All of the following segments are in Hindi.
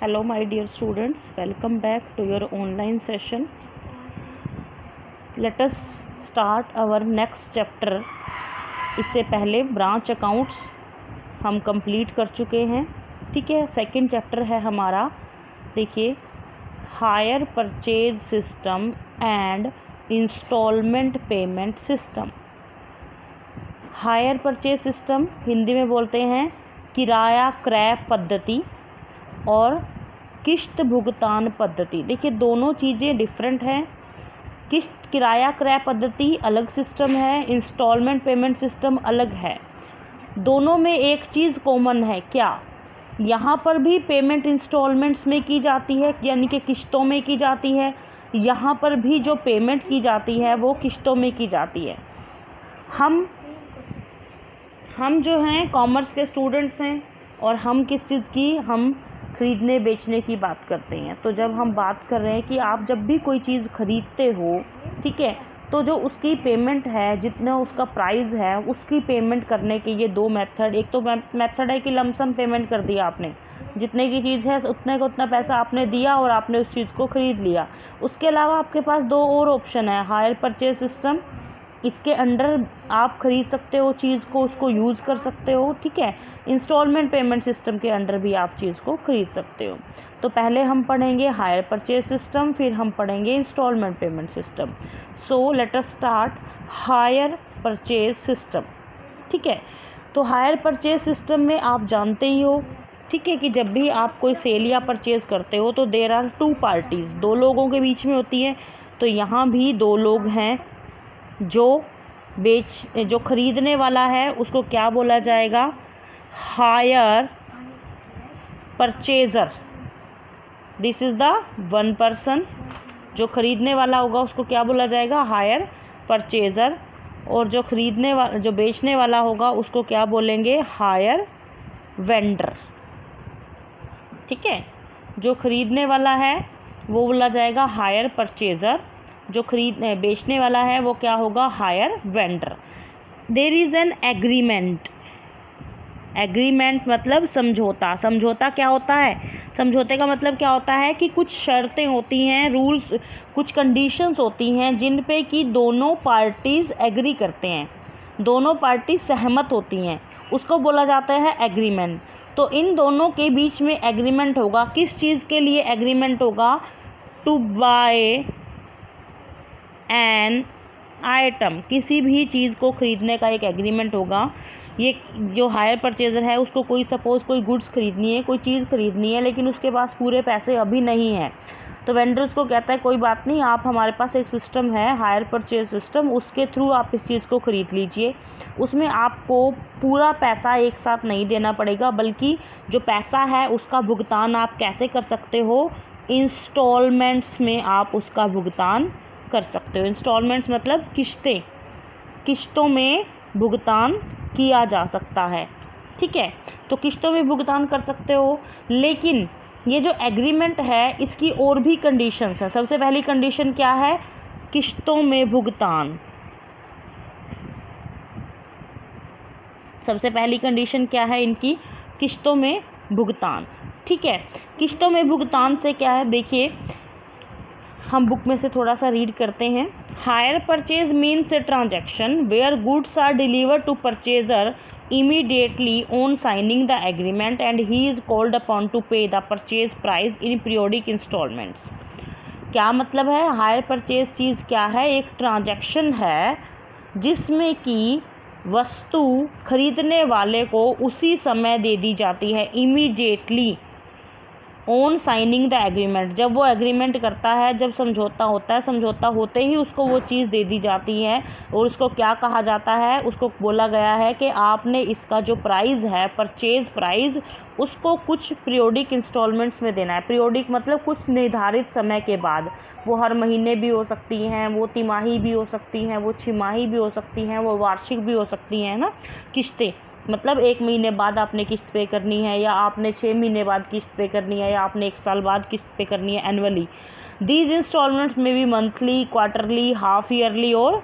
Hello my dear students, welcome back to your online session. Let us start our next chapter. इससे पहले ब्रांच अकाउंट्स हम कंप्लीट कर चुके हैं, ठीक है। सेकंड चैप्टर है हमारा, देखिए, hire purchase system and instalment payment system. Hire purchase system Hindi में बोलते हैं किराया क्रय पद्धति और किश्त भुगतान पद्धति। देखिए दोनों चीज़ें डिफरेंट हैं। किराया क्रय पद्धति अलग सिस्टम है, इंस्टॉलमेंट पेमेंट सिस्टम अलग है। दोनों में एक चीज़ कॉमन है, क्या? यहाँ पर भी पेमेंट इंस्टॉलमेंट्स में की जाती है, यानी कि किश्तों में की जाती है। यहाँ पर भी जो पेमेंट की जाती है वो किश्तों में की जाती है। हम जो हैं कॉमर्स के स्टूडेंट्स हैं और हम किस चीज़ की, हम ख़रीदने बेचने की बात करते हैं। तो जब हम बात कर रहे हैं कि आप जब भी कोई चीज़ ख़रीदते हो, ठीक है, तो जो उसकी पेमेंट है, जितना उसका प्राइस है, उसकी पेमेंट करने के ये दो मेथड। एक तो मेथड है कि लमसम पेमेंट कर दिया आपने, जितने की चीज़ है उतने का उतना पैसा आपने दिया और आपने उस चीज़ को ख़रीद लिया। उसके अलावा आपके पास दो और ऑप्शन है, हायर परचेज सिस्टम, इसके अंडर आप ख़रीद सकते हो चीज़ को, उसको यूज़ कर सकते हो, ठीक है। इंस्टॉलमेंट पेमेंट सिस्टम के अंडर भी आप चीज़ को ख़रीद सकते हो। तो पहले हम पढ़ेंगे हायर परचेज सिस्टम, फिर हम पढ़ेंगे instalment payment system. So let us start hire purchase system, ठीक है। तो हायर परचेज सिस्टम में आप जानते ही हो, ठीक है, कि जब भी आप कोई सेल या परचेज़ करते हो तो देयर आर टू पार्टीज़, दो लोगों के बीच में होती है। तो यहाँ भी दो लोग हैं। जो ख़रीदने वाला है उसको क्या बोला जाएगा? Hire purchaser. This is the one person. जो ख़रीदने वाला होगा उसको क्या बोला जाएगा? Hire purchaser. और जो बेचने वाला होगा उसको क्या बोलेंगे? हायर वेंडर, ठीक है। जो ख़रीदने वाला है वो बोला जाएगा हायर परचेज़र, जो बेचने वाला है वो क्या होगा? Hire vendor. There is an agreement. Agreement मतलब समझौता। समझौता क्या होता है? समझौते का मतलब क्या होता है कि कुछ शर्तें होती हैं, रूल्स, कुछ कंडीशंस होती हैं जिन पे कि दोनों पार्टीज़ एग्री करते हैं, दोनों पार्टी सहमत होती हैं, उसको बोला जाता है एग्रीमेंट। तो इन दोनों के बीच में एग्रीमेंट होगा। किस चीज़ के लिए एग्रीमेंट होगा? टू बाय एन आइटम, किसी भी चीज़ को ख़रीदने का एक एग्रीमेंट होगा। ये जो हायर परचेज़र है उसको सपोज़ कोई गुड्स ख़रीदनी है, कोई चीज़ ख़रीदनी है, लेकिन उसके पास पूरे पैसे अभी नहीं हैं। तो वेंडर उसको कहता है कोई बात नहीं, आप हमारे पास एक सिस्टम है हायर परचेज सिस्टम, उसके थ्रू आप इस चीज़ को ख़रीद लीजिए। उसमें आपको पूरा पैसा एक साथ नहीं देना पड़ेगा, बल्कि जो पैसा है उसका भुगतान आप कैसे कर सकते हो? इंस्टॉलमेंट्स में आप उसका भुगतान कर सकते हो। इंस्टॉलमेंट्स मतलब किश्तें, किश्तों में भुगतान किया जा सकता है, ठीक है। तो किश्तों में भुगतान कर सकते हो, लेकिन ये जो एग्रीमेंट है इसकी और भी कंडीशंस हैं। सबसे पहली कंडीशन क्या है? किश्तों में भुगतान। सबसे पहली कंडीशन क्या है इनकी? किश्तों में भुगतान, ठीक है। किश्तों में भुगतान से क्या है, देखिए हम बुक में से थोड़ा सा रीड करते हैं। Hire purchase means a transaction where goods are delivered to purchaser immediately on signing the agreement and he is called upon to pay the purchase price in periodic installments। क्या मतलब है? हायर परचेज चीज़ क्या है? एक ट्रांजैक्शन है जिसमें कि वस्तु खरीदने वाले को उसी समय दे दी जाती है, immediately on signing the agreement. जब वो एग्रीमेंट करता है, जब समझौता होता है, समझौता होते ही उसको वो चीज़ दे दी जाती है। और उसको क्या कहा जाता है? उसको बोला गया है कि आपने इसका जो प्राइस है, परचेज प्राइस, उसको कुछ पीरियोडिक इंस्टॉलमेंट्स में देना है। पीरियोडिक मतलब कुछ निर्धारित समय के बाद। वो हर महीने भी हो सकती हैं, वो तिमाही भी हो सकती हैं, वो छिमाही भी हो सकती हैं, वो वार्षिक भी हो सकती हैं ना किश्तें। मतलब 1 महीने बाद आपने किस्त पे करनी है, या आपने 6 महीने बाद किस्त पे करनी है, या आपने 1 साल बाद किस्त पे करनी है, एनुअली। दीज इंस्टॉलमेंट्स में भी मंथली, क्वार्टरली, हाफ ईयरली और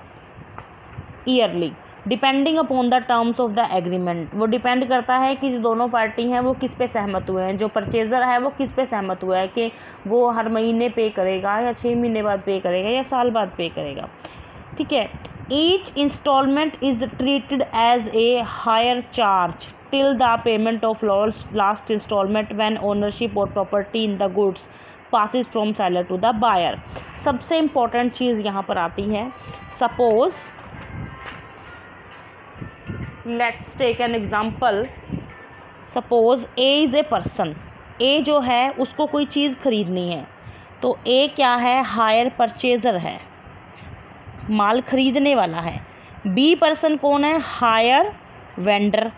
yearly. Depending upon the terms of the agreement, वो डिपेंड करता है कि जो दोनों पार्टी हैं वो किस पे सहमत हुए हैं, जो परचेज़र है वो किस पे सहमत हुआ है कि वो हर महीने पे करेगा या 6 महीने बाद पे करेगा या साल बाद पे करेगा। ठीक है। Each instalment is treated as a hire charge till the payment of last instalment when ownership और property in the goods passes from seller to the buyer। सबसे इम्पोर्टेंट चीज़ यहाँ पर आती है, suppose let's take an example, suppose A is a person, A जो है उसको कोई चीज़ खरीदनी है, तो ए क्या है, हायर परचेज़र है, माल खरीदने वाला है। बी पर्सन कौन है, हायर वेंडर,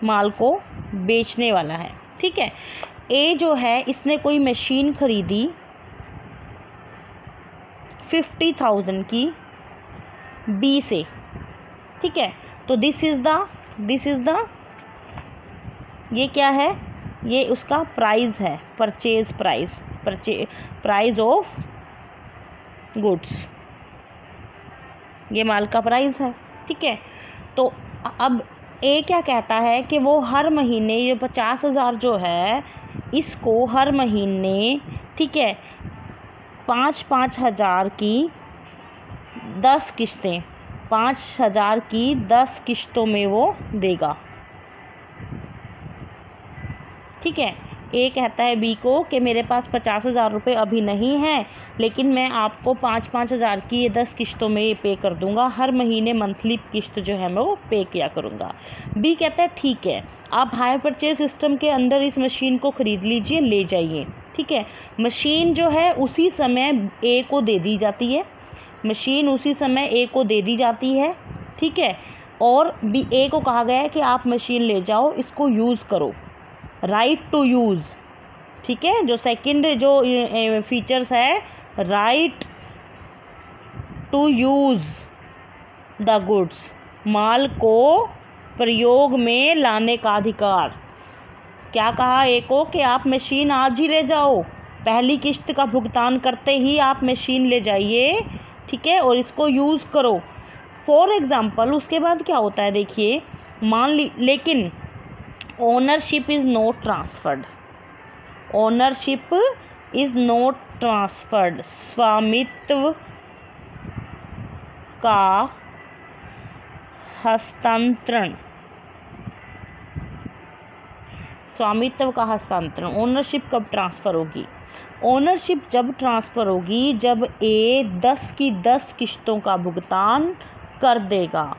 माल को बेचने वाला है। ठीक है। ए जो है इसने कोई मशीन खरीदी 50,000 की बी से। ठीक है। तो दिस इज़ द ये क्या है, ये उसका प्राइस है, परचेज प्राइस ऑफ गुड्स, ये माल का प्राइस है। ठीक है। तो अब ए क्या कहता है कि वो हर महीने ये 50,000 जो है इसको हर महीने, ठीक है, 5-5 हज़ार की 10 किश्तें, 5,000 की 10 किश्तों में वो देगा। ठीक है। ए कहता है बी को कि मेरे पास 50,000 रुपये अभी नहीं है, लेकिन मैं आपको 5-5 हज़ार की ये 10 किश्तों में ये पे कर दूंगा, हर महीने मंथली किश्त जो है मैं वो पे किया करूँगा। बी कहता है ठीक है, आप हायर परचेज सिस्टम के अंदर इस मशीन को ख़रीद लीजिए, ले जाइए। ठीक है। मशीन जो है उसी समय ए को दे दी जाती है, मशीन उसी समय ए को दे दी जाती है। ठीक है। और बी ए को कहा गया है कि आप मशीन ले जाओ, इसको यूज़ करो, राइट टू यूज़। ठीक है। जो सेकंड जो फीचर्स है, right to use the goods, माल को प्रयोग में लाने का अधिकार। क्या कहा ए को कि आप मशीन आज ही ले जाओ, पहली किश्त का भुगतान करते ही आप मशीन ले जाइए। ठीक है। और इसको यूज़ करो। फॉर एग्ज़ाम्पल उसके बाद क्या होता है देखिए, लेकिन ownership is not transferred, ownership is not transferred, स्वामित्व का हस्तांतरण, स्वामित्व का हस्तांतरण। ओनरशिप कब ट्रांसफ़र होगी, ओनरशिप जब ट्रांसफ़र होगी जब ए 10 की 10 किश्तों का भुगतान कर देगा।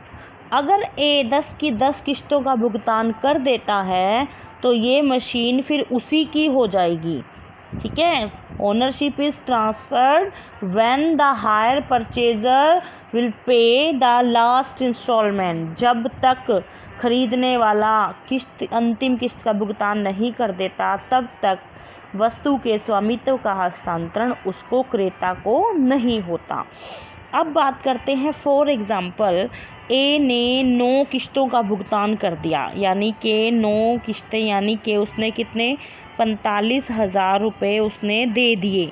अगर ए 10 की 10 किश्तों का भुगतान कर देता है तो ये मशीन फिर उसी की हो जाएगी। ठीक है। Ownership is transferred when the hire purchaser will pay the last instalment, जब तक खरीदने वाला अंतिम किश्त का भुगतान नहीं कर देता तब तक वस्तु के स्वामित्व का हस्तांतरण उसको क्रेता को नहीं होता। अब बात करते हैं, फॉर एग्ज़ाम्पल ए ने 9 किश्तों का भुगतान कर दिया, यानी कि 9 किश्तें, यानी कि उसने कितने 45,000 रुपये उसने दे दिए,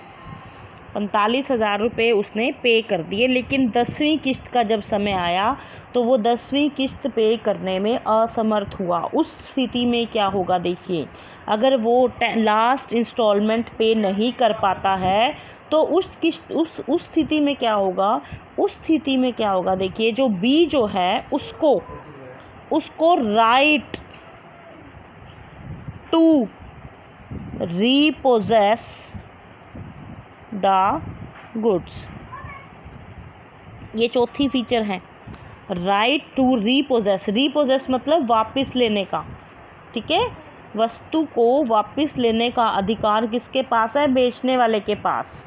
45,000 रुपये उसने पे कर दिए। लेकिन 10वीं किश्त का जब समय आया तो वो 10वीं किश्त पे करने में असमर्थ हुआ। उस स्थिति में क्या होगा देखिए, अगर वो लास्ट इंस्टॉलमेंट पे नहीं कर पाता है तो उस स्थिति में क्या होगा, उस स्थिति में क्या होगा देखिए, जो बी जो है उसको right to repossess the goods, ये चौथी फीचर है, राइट टू रीपोजेस। रीपोजेस मतलब वापस लेने का। ठीक है। वस्तु को वापस लेने का अधिकार किसके पास है, बेचने वाले के पास।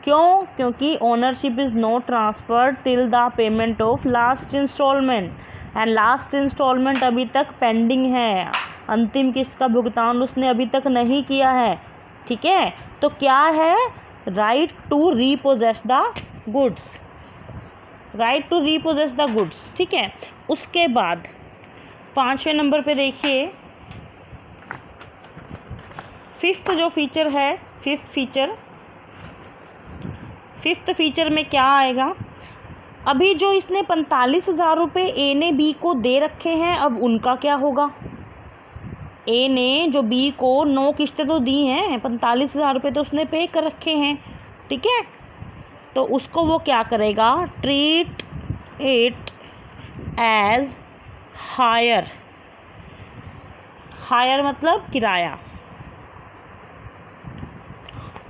क्यों, क्योंकि ownership is not transferred till the payment of last instalment, and last instalment अभी तक पेंडिंग है, अंतिम किस्त का भुगतान उसने अभी तक नहीं किया है। ठीक है। तो क्या है, right to repossess the goods, right to repossess the goods. ठीक है। उसके बाद 5वें नंबर पे देखिए, फिफ्थ जो फीचर है, फिफ्थ फीचर में क्या आएगा, अभी जो इसने 45,000 रुपये ए ने बी को दे रखे हैं, अब उनका क्या होगा। ए ने जो बी को 9 किस्तें तो दी हैं, 45,000 रुपये तो उसने पे कर रखे हैं, ठीक है। तो उसको वो क्या करेगा, treat it as hire. Hire मतलब किराया,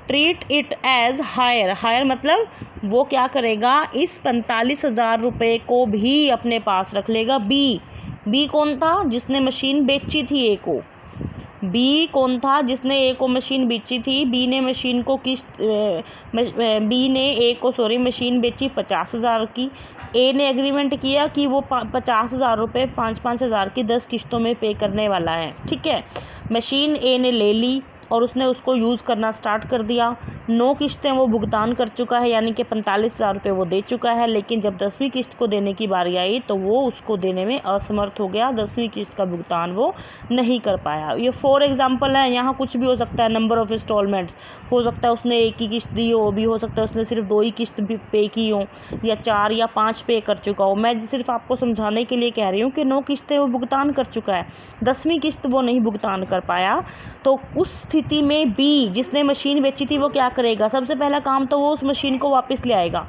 treat it as hire. Hire मतलब वो क्या करेगा, इस 45,000 रुपये को भी अपने पास रख लेगा। बी कौन था, जिसने मशीन बेची थी ए को। बी कौन था, जिसने ए को मशीन बेची थी। बी ने मशीन को बी ने ए को मशीन बेची 50,000 की। ए ने एग्रीमेंट किया कि वो 50,000 रुपये 5-5 हज़ार की 10 किस्तों में पे करने वाला है, ठीक है। मशीन ए ने ले ली और उसने उसको यूज़ करना स्टार्ट कर दिया। 9 किस्तें वो भुगतान कर चुका है, यानी कि 45,000 रुपये वो दे चुका है। लेकिन जब 10वीं किस्त को देने की बारी आई तो वो उसको देने में असमर्थ हो गया, 10वीं किस्त का भुगतान वो नहीं कर पाया। ये फॉर एग्जांपल है, यहाँ कुछ भी हो सकता है, नंबर ऑफ इंस्टॉलमेंट्स हो सकता है उसने एक ही किस्त दी हो, भी हो सकता है उसने सिर्फ 2 ही किस्त भी पे की हो, या 4 या 5 पे कर चुका हो। मैं सिर्फ आपको समझाने के लिए कह रही हूँ कि 9 किस्तें वो भुगतान कर चुका है, 10वीं किस्त वो नहीं भुगतान कर पाया। तो उस स्थिति में बी, जिसने मशीन बेची थी, वो क्या करेगा, सबसे पहला काम तो वो उस मशीन को वापस ले आएगा।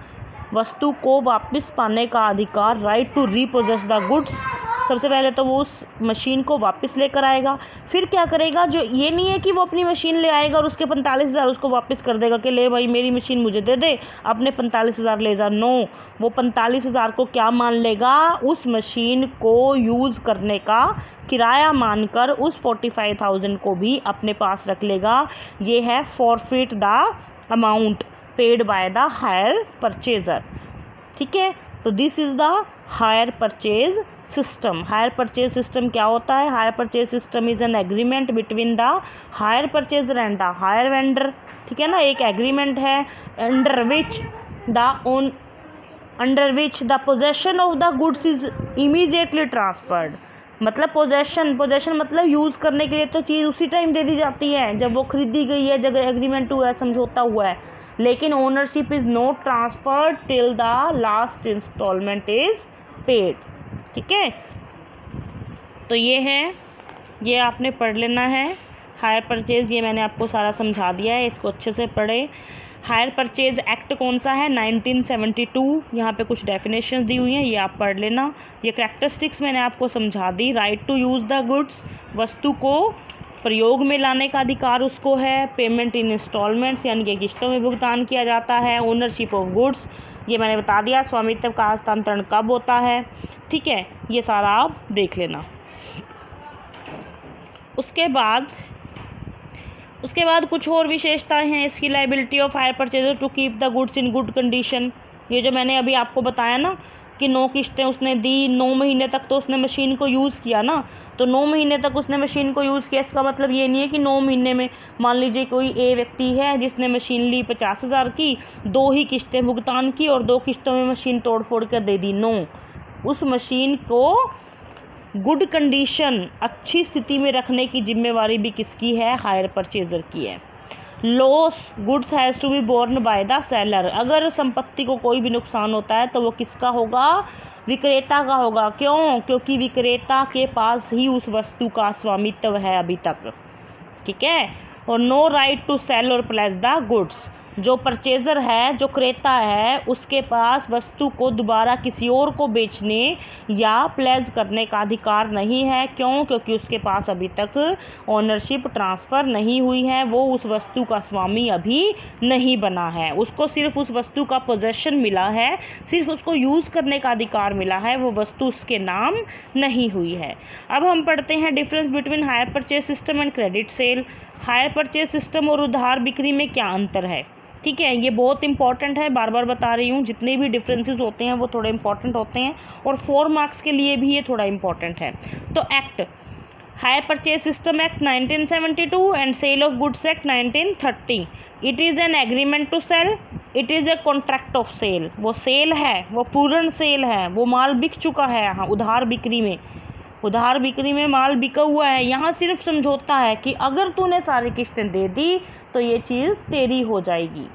वस्तु को वापस पाने का अधिकार, right to repossess the goods. सबसे पहले तो वो उस मशीन को वापस लेकर आएगा। फिर क्या करेगा, जो ये नहीं है कि वो अपनी मशीन ले आएगा और उसके 45,000 उसको वापस कर देगा कि ले भाई मेरी मशीन मुझे दे दे, अपने 45,000 ले जा। नो, वो 45,000 को क्या मान लेगा, उस मशीन को यूज़ करने का किराया मानकर उस 45,000 को भी अपने पास रख लेगा। ये है forfeit the amount paid by the hire purchaser, ठीक है। तो this is the hire purchase system. Hire purchase system क्या होता है, hire purchase system is an agreement between the hire purchaser and the hire vendor, ठीक है ना। एक एग्रीमेंट है under which the possession of the goods is immediately transferred. मतलब पोजेशन मतलब यूज़ करने के लिए तो चीज़ उसी टाइम दे दी जाती है जब वो खरीदी गई है, जब एग्रीमेंट हुआ है, समझौता हुआ है। लेकिन ownership is not transferred till the last instalment is paid, ठीक है। तो ये है, ये आपने पढ़ लेना है हायर परचेज़। ये मैंने आपको सारा समझा दिया है, इसको अच्छे से पढ़े। हायर परचेज एक्ट कौन सा है, 1972। यहाँ पे कुछ डेफिनेशन दी हुई हैं, ये आप पढ़ लेना। ये कैरेक्टरिस्टिक्स मैंने आपको समझा दी। Right to use the goods, वस्तु को प्रयोग में लाने का अधिकार उसको है। पेमेंट इन इंस्टॉलमेंट्स, यानी कि किस्तों में भुगतान किया जाता है। ओनरशिप ऑफ गुड्स, ये मैंने बता दिया। स्वामित्व का हस्तांतरण कब होता है, ठीक है, ये सारा आप देख लेना। उसके बाद कुछ और विशेषताएं हैं इसकी। Liability of hire purchaser to keep the goods in good condition. ये जो मैंने अभी आपको बताया ना कि 9 किस्तें उसने दी, 9 महीने तक तो उसने मशीन को यूज़ किया ना, तो 9 महीने तक उसने मशीन को यूज़ किया। इसका मतलब ये नहीं है कि 9 महीने में, मान लीजिए कोई ए व्यक्ति है जिसने मशीन ली 50,000 की, 2 ही किस्तें भुगतान की और 2 किस्तों में मशीन तोड़ फोड़ कर दे दी। नो, उस मशीन को गुड कंडीशन, अच्छी स्थिति में रखने की जिम्मेवारी भी किसकी है, हायर परचेजर की है। Loss goods has to be borne by the seller. अगर संपत्ति को कोई भी नुकसान होता है तो वो किसका होगा, विक्रेता का होगा। क्यों, क्योंकि विक्रेता के पास ही उस वस्तु का स्वामित्व है अभी तक, ठीक है। और नो राइट टू सेल और प्लेस द गुड्स, जो परचेज़र है, जो क्रेता है, उसके पास वस्तु को दोबारा किसी और को बेचने या प्लेज करने का अधिकार नहीं है। क्यों, क्योंकि उसके पास अभी तक ओनरशिप ट्रांसफ़र नहीं हुई है, वो उस वस्तु का स्वामी अभी नहीं बना है। उसको सिर्फ उस वस्तु का पोजेशन मिला है, सिर्फ उसको यूज़ करने का अधिकार मिला है, वो वस्तु उसके नाम नहीं हुई है। अब हम पढ़ते हैं difference between higher purchase system and credit sale. Higher purchase system और उधार बिक्री में क्या अंतर है, ठीक है। ये बहुत इंपॉर्टेंट है, बार बार बता रही हूँ, जितने भी डिफरेंसेस होते हैं वो थोड़े इंपॉर्टेंट होते हैं और 4 मार्क्स के लिए भी ये थोड़ा इंपॉर्टेंट है। तो act, hire purchase system act 1972 and sale of goods act 1930। It is an agreement to sell, it is a contract of sale. वो सेल है, वो पूर्ण सेल है, वो माल बिक चुका है। यहाँ उधार बिक्री में माल बिका हुआ है। यहाँ सिर्फ समझौता है कि अगर तूने सारी किस्तें दे दी तो ये चीज़ तेरी हो जाएगी,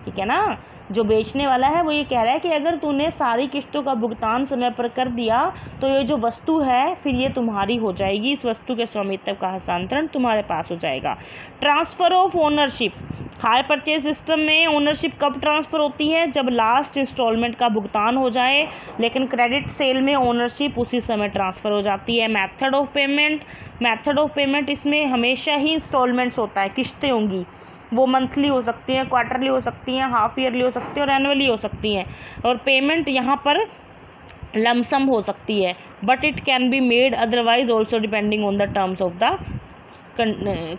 ठीक है ना। जो बेचने वाला है वो ये कह रहा है कि अगर तूने सारी किस्तों का भुगतान समय पर कर दिया तो ये जो वस्तु है फिर ये तुम्हारी हो जाएगी, इस वस्तु के स्वामित्व का हस्तांतरण तुम्हारे पास हो जाएगा। Transfer of ownership, higher purchase system में ओनरशिप कब ट्रांसफ़र होती है? जब लास्ट इंस्टॉलमेंट का भुगतान हो जाए, लेकिन क्रेडिट सेल में ओनरशिप उसी समय ट्रांसफ़र हो जाती है। Method of payment, method of payment इसमें हमेशा ही इंस्टॉलमेंट्स होता है, किस्तें होंगी, वो मंथली हो सकती हैं, क्वार्टरली हो सकती हैं, हाफ ईयरली हो सकती है और एनुअली हो सकती हैं। और पेमेंट यहाँ पर लमसम हो सकती है, but it can be made otherwise also depending on the terms of the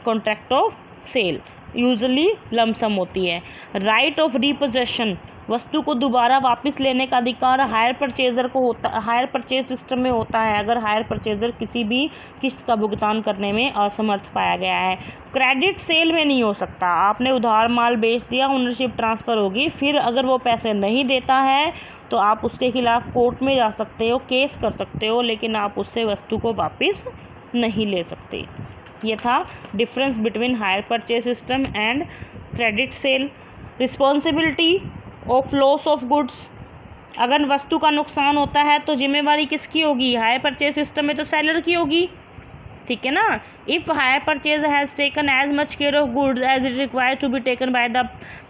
contract of sale, usually lump sum होती है। राइट ऑफ रिपोजेशन, वस्तु को दोबारा वापस लेने का अधिकार हायर परचेजर को होता, हायर परचेज सिस्टम में होता है अगर हायर परचेजर किसी भी किस्त का भुगतान करने में असमर्थ पाया गया है। क्रेडिट सेल में नहीं हो सकता, आपने उधार माल बेच दिया, ओनरशिप ट्रांसफ़र होगी, फिर अगर वो पैसे नहीं देता है तो आप उसके खिलाफ कोर्ट में जा सकते हो, केस कर सकते हो, लेकिन आप उससे वस्तु को वापस नहीं ले सकते। ये था difference between higher purchase system and credit sale. Responsibility of loss of goods, अगर वस्तु का नुकसान होता है तो जिम्मेवारी किसकी होगी? हायर परचेज सिस्टम में तो सेलर की होगी, ठीक है ना। If hire purchase has taken as much care of goods as it required to be taken by the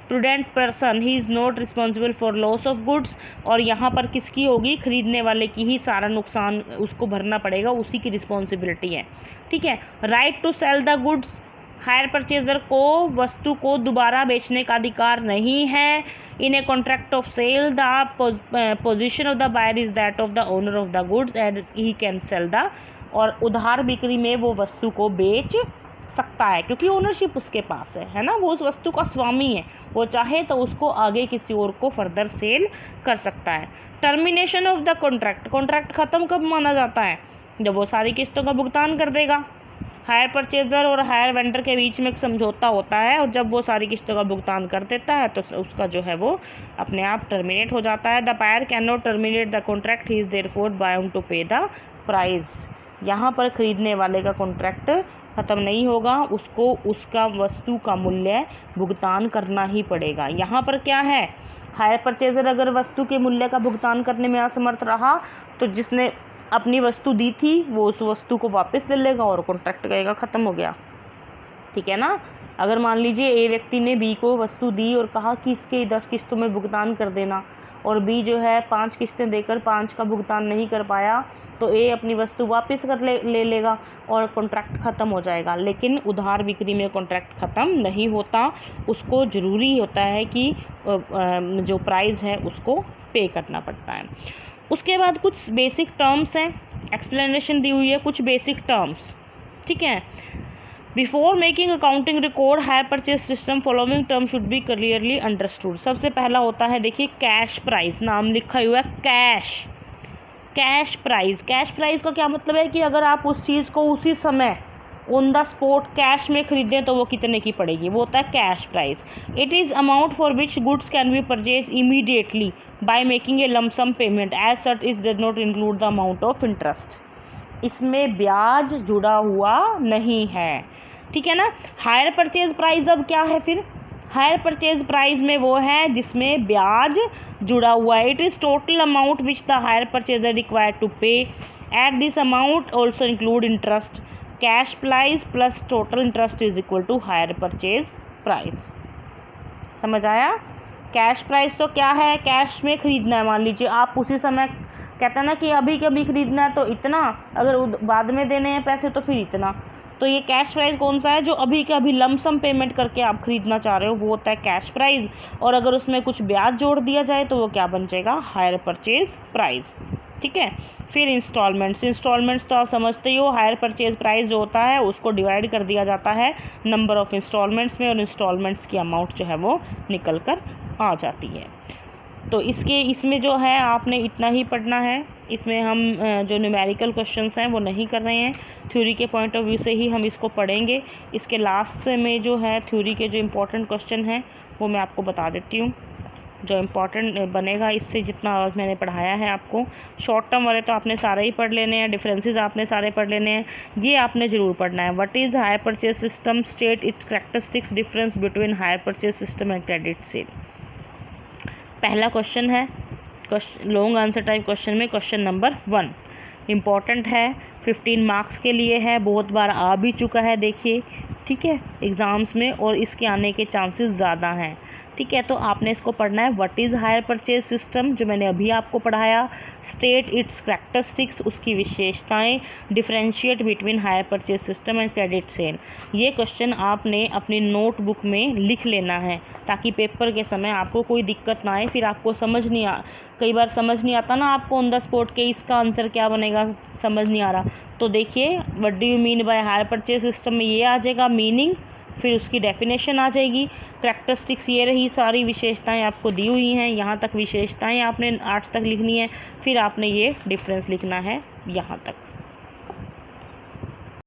prudent person, he is not responsible for loss of goods. और यहाँ पर किसकी होगी? खरीदने वाले की ही सारा नुकसान उसको भरना पड़ेगा, उसी की रिस्पॉन्सिबिलिटी है, ठीक है। Right to sell the goods, hire purchaser को वस्तु को दोबारा बेचने का अधिकार नहीं है। In a contract of sale the position of the buyer is that of the owner of the goods and he can sell the, और उधार बिक्री में वो वस्तु को बेच सकता है क्योंकि ओनरशिप उसके पास है ना, वो उस वस्तु का स्वामी है, वो चाहे तो उसको आगे किसी और को फर्दर सेल कर सकता है। Termination of the contract, contract ख़त्म कब माना जाता है? जब वो सारी किस्तों का भुगतान कर देगा। हायर परचेजर और हायर वेंडर के बीच में एक समझौता होता है और जब वो सारी किस्तों का भुगतान कर देता है तो उसका जो है वो अपने आप टर्मिनेट हो जाता है। The buyer can not terminate the contract, he is therefore bound to pay the price. यहाँ पर खरीदने वाले का कॉन्ट्रैक्ट ख़त्म नहीं होगा, उसको उसका वस्तु का मूल्य भुगतान करना ही पड़ेगा। यहाँ पर क्या है? हायर परचेजर अगर वस्तु के मूल्य का भुगतान करने में असमर्थ रहा तो जिसने अपनी वस्तु दी थी वो उस वस्तु को वापस ले लेगा और कॉन्ट्रैक्ट कहेगा ख़त्म हो गया, ठीक है ना। अगर मान लीजिए ए व्यक्ति ने बी को वस्तु दी और कहा कि इसके 10 किस्तों में भुगतान कर देना, और बी जो है 5 किस्तें देकर 5 का भुगतान नहीं कर पाया, तो ए अपनी वस्तु वापस कर ले लेगा और कॉन्ट्रैक्ट ख़त्म हो जाएगा। लेकिन उधार बिक्री में कॉन्ट्रैक्ट ख़त्म नहीं होता, उसको ज़रूरी होता है कि जो प्राइस है उसको पे करना पड़ता है। उसके बाद कुछ बेसिक टर्म्स हैं, एक्सप्लेनेशन दी हुई है कुछ बेसिक टर्म्स, ठीक है। Before making accounting record higher purchase system following term should be clearly understood. सबसे पहला होता है, देखिए कैश प्राइस, नाम लिखा हुआ है cash, cash price. Cash price का क्या मतलब है कि अगर आप उस चीज़ को उसी समय ऑन द स्पॉट कैश में खरीदें तो वो कितने की पड़ेगी, वो होता है cash price. It is amount for which goods can be purchase immediately by making a lump sum payment, as such is does not include the amount of interest. इसमें ब्याज जुड़ा हुआ नहीं है, ठीक है ना। हायर परचेज प्राइस अब क्या है फिर? हायर परचेज प्राइस में वो है जिसमें ब्याज जुड़ा हुआ है। It is total amount which the hire purchaser required to pay, at this amount also include interest. Cash price plus total interest is equal to hire purchase price. समझ आया? कैश प्राइस तो क्या है? कैश में खरीदना है, मान लीजिए आप उसी समय कहते हैं ना कि अभी कभी खरीदना है तो इतना, अगर बाद में देने हैं पैसे तो फिर इतना, तो ये कैश प्राइस कौन सा है? जो अभी के अभी लमसम पेमेंट करके आप खरीदना चाह रहे हो वो होता है कैश प्राइस, और अगर उसमें कुछ ब्याज जोड़ दिया जाए तो वो क्या बन जाएगा? हायर परचेज प्राइस, ठीक है। फिर इंस्टॉलमेंट्स तो आप समझते ही हो, हायर परचेज प्राइस जो होता है उसको डिवाइड कर दिया जाता है नंबर ऑफ़ इंस्टॉलमेंट्स में, और इंस्टॉलमेंट्स की अमाउंट जो है वो निकल कर आ जाती है। तो इसमें जो है आपने इतना ही पढ़ना है, इसमें हम जो न्यूमेरिकल क्वेश्चंस हैं वो नहीं कर रहे हैं, थ्योरी के पॉइंट ऑफ व्यू से ही हम इसको पढ़ेंगे। इसके लास्ट में जो है थ्योरी के जो इम्पोर्टेंट क्वेश्चन हैं वो मैं आपको बता देती हूँ, जो इम्पोर्टेंट बनेगा इससे जितना मैंने पढ़ाया है आपको। शॉर्ट टर्म वाले तो आपने सारे ही पढ़ लेने हैं, डिफरेंसेस आपने सारे पढ़ लेने हैं, ये आपने ज़रूर पढ़ना है। What is higher purchase system, state it's characteristics, difference between higher purchase system and credit sale. पहला क्वेश्चन है लॉन्ग आंसर टाइप क्वेश्चन में क्वेश्चन नंबर 1 इम्पॉर्टेंट है, 15 मार्क्स के लिए है, बहुत बार आ भी चुका है देखिए, ठीक है, एग्ज़ाम्स में, और इसके आने के चांसेस ज़्यादा हैं, ठीक है। तो आपने इसको पढ़ना है, what is higher purchase system, जो मैंने अभी आपको पढ़ाया, स्टेट इट्स कैरेक्टरिस्टिक्स, उसकी विशेषताएं, differentiate between higher purchase system and credit sale. ये क्वेश्चन आपने अपनी नोटबुक में लिख लेना है ताकि पेपर के समय आपको कोई दिक्कत ना आए, फिर आपको कई बार समझ नहीं आता ना आपको ऑन द स्पॉट के इसका आंसर क्या बनेगा, समझ नहीं आ रहा, तो देखिए what do you mean by higher purchase system में ये आ जाएगा मीनिंग, फिर उसकी डेफिनेशन आ जाएगी, करैक्टरिस्टिक्स ये रही, सारी विशेषताएं आपको दी हुई हैं, यहाँ तक विशेषताएं आपने 8 तक लिखनी है, फिर आपने ये डिफरेंस लिखना है यहाँ तक।